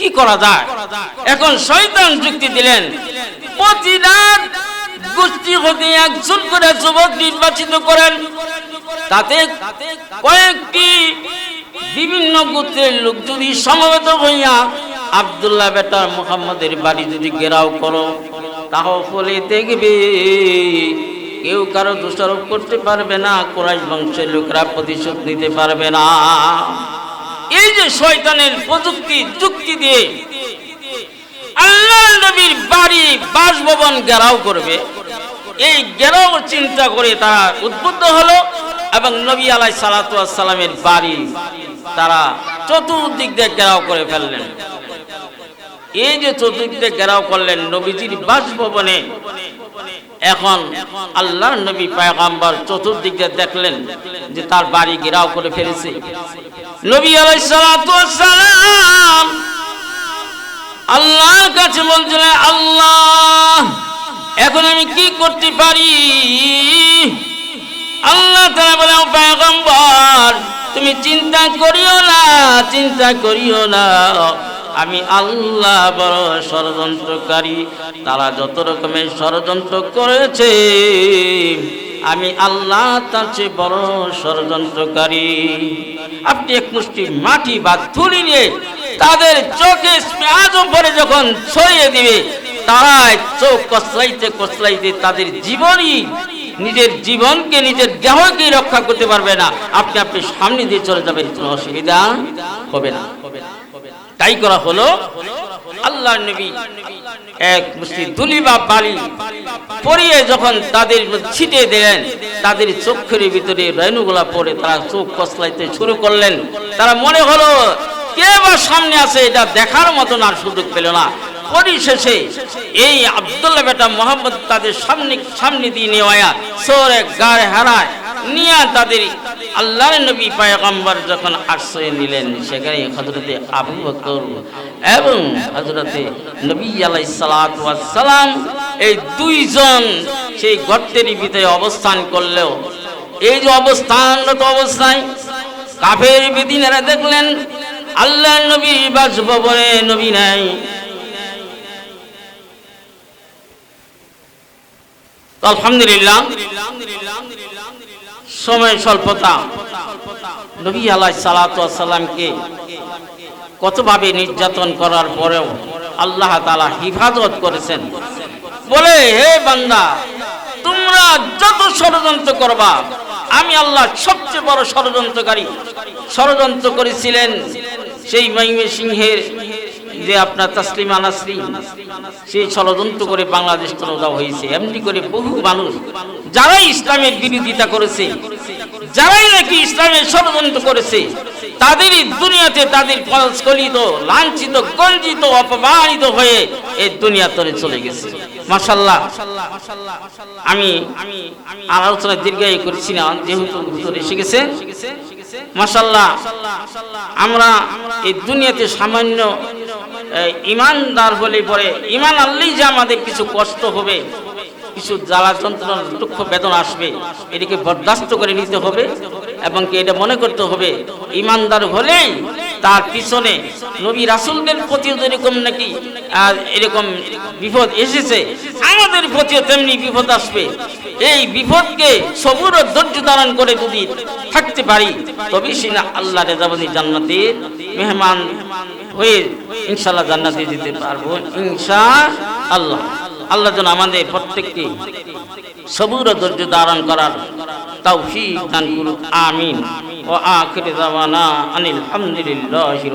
কি করা যায়? এখন শয়তান যুক্তি দিলেন, প্রতিটা গোষ্ঠী হতে একজন করে যুবক নির্বাচিত করেন, তাতে কয়েকটি বিভিন্ন গোত্রের লোক যদি সমবেত হইয়া আব্দুল্লাহ বেটা মুহাম্মদের বাড়ি যদি ঘেরাও করো, তাহলে দেখবে কেউ কারো দোষারোপ করতে পারবে না, কুরাইশ বংশের লোকেরা প্রতিশোধ নিতে পারবে না। এই যে শয়তানের প্রযুক্তি যুক্তি দিয়ে আল্লাহর নবীর বাড়ি বাসভবন ঘেরাও করবে, এই ঘেরাও চিন্তা করে তারা উদ্বুদ্ধ হলো এবং নবী আলাইহিস সালাতু ওয়াস সালামের বাড়ি তারা চতুর্দিক দিয়ে ঘেরাও করে ফেললেন। এই যে চতুর্দিক দিয়ে ঘেরাও করলেন নবীজির বাসভবনে, এখন আল্লাহর নবী পয়গম্বর চতুর্দিক দিয়ে দেখলেন যে তার বাড়ি ঘেরাও করে ফেলেছে। নবী আলাইহিস সালাতু ওয়াস সালাম আল্লাহর কাছে বলছিলেন, আল্লাহ এখন আমি কি করতে পারি? আল্লাহ তাআলা বলেন, পয়গম্বর তুমি চিন্তা করিও না, চিন্তা করিও না, আমি আল্লাহ বড় ষড়যন্ত্রকারী। তারা যত রকমের ষড়যন্ত্র করেছে, আমি আল্লাহ তার চেয়ে বড় ষড়যন্ত্রকারী। আপনি এক মুষ্টি মাটি বা ধুলি নিয়ে তাদের চোখে আজম পরে যখন ছড়িয়ে দিবে, তারা চোখ কসলাইতে কসলাইতে তাদের জীবনই, নিজের জীবনকে নিজের দেহকে রক্ষা করতে পারবে না। আপনি আপনি সামনে দিয়ে চলে যাবেন, কোনো অসুবিধা হবে না। তাই করা হলো। আল্লাহর নবী এক মুষ্টি ধুলি বা বালি পরিয়ে যখন তাদের ছিটিয়ে দিলেন, তাদের চোখের ভিতরে রেণুগুলা পড়ে তারা চোখ কসলাইতে শুরু করলেন। তারা মনে হলো কে বা সামনে আছে, এটা দেখার মতন আর সুযোগ পেল না। পরিশেষে এই আব্দুল্লাহ বেটা মুহাম্মদ তাদের সামনে দিয়ে নেওয়া সরে গায়ে হারায় নিয়ে তাদের আল্লাহর নবী পয়গম্বর যখন আশ্রয় নিলেন, সেখানে হযরতে আবু বকর এবং হযরতে নবী আলাইহিস সালাতু ওয়াস সালাম এই দুইজন সেই গর্তের ভিতরে অবস্থান করলেও, এই যে অবস্থানরত অবস্থায় কাফের বেদিনেরা দেখলেন আল্লাহর নবীর বাসভবনে নবী নাই। আলহামদুলিল্লাহ, সময় স্বল্পতা, নবী আলাইহিস সালাতু ওয়াস সালামকে কতভাবে নির্যাতন করার পরেও আল্লাহ তাআলা হিফাজত করেছেন। বলে, হে বান্দা, তোমরা যত ষড়যন্ত্র করবা, আমি আল্লাহ সবচেয়ে বড় ষড়যন্ত্রকারী। ষড়যন্ত্র করেছিলেন সেই ময়মনসিংহের যে আপনার তাসলিমা নাসরিন, সেই ষড়যন্ত্র করে বাংলাদেশ চলে যাওয়া হয়েছে। এমনি করে বহু মানুষ যারাই ইসলামের বিরোধিতা করেছে, যারাই নাকি ইসলামের ষড়যন্ত্র করেছে, তাদেরই দুনিয়াতে তাদের পদস্খলিত, লাঞ্ছিত, গঞ্জিত, অপমানিত হয়ে এই দুনিয়া তরে চলে গেছে। মাশাআল্লাহ, আমি আলোচনা দীর্ঘায়িত করছি না, যেহেতু হুজুর এসে গেছে। মাশাআল্লাহ, আমরা এই দুনিয়াতে সামান্য ইমানদার হলে পরে ইমান আনলেই যে আমাদের কিছু কষ্ট হবে, কিছু জ্বালা যন্ত্রণা, দুঃখ বেদনা আসবে, এটাকে বরদাস্ত করে নিতে হবে এবং এটা মনে করতে হবে ইমানদার হলেই তার পিছনে নবী রাসূলদের প্রতি যেরকম নাকি এরকম বিপদ এসেছে, আমাদের প্রতিও তেমনি বিপদ আসবে। এই বিপদকে সবুর ও ধৈর্য ধারণ করে যদি থাকতে পারি, তবেই সিনা আল্লাহ রেজাবানি জান্নাতের মেহমান হয়ে ইনশাআল্লাহ জান্নাতে যেতে পারবো ইনশাআল্লাহ। আল্লাহ যেন আমাদের প্রত্যেককে সবুর ও ধৈর্য ধারণ করার তৌফিক দান করুন। আমিন। ওয়া আখিরু দাওয়ানা আনিল হামদুলিল্লাহি।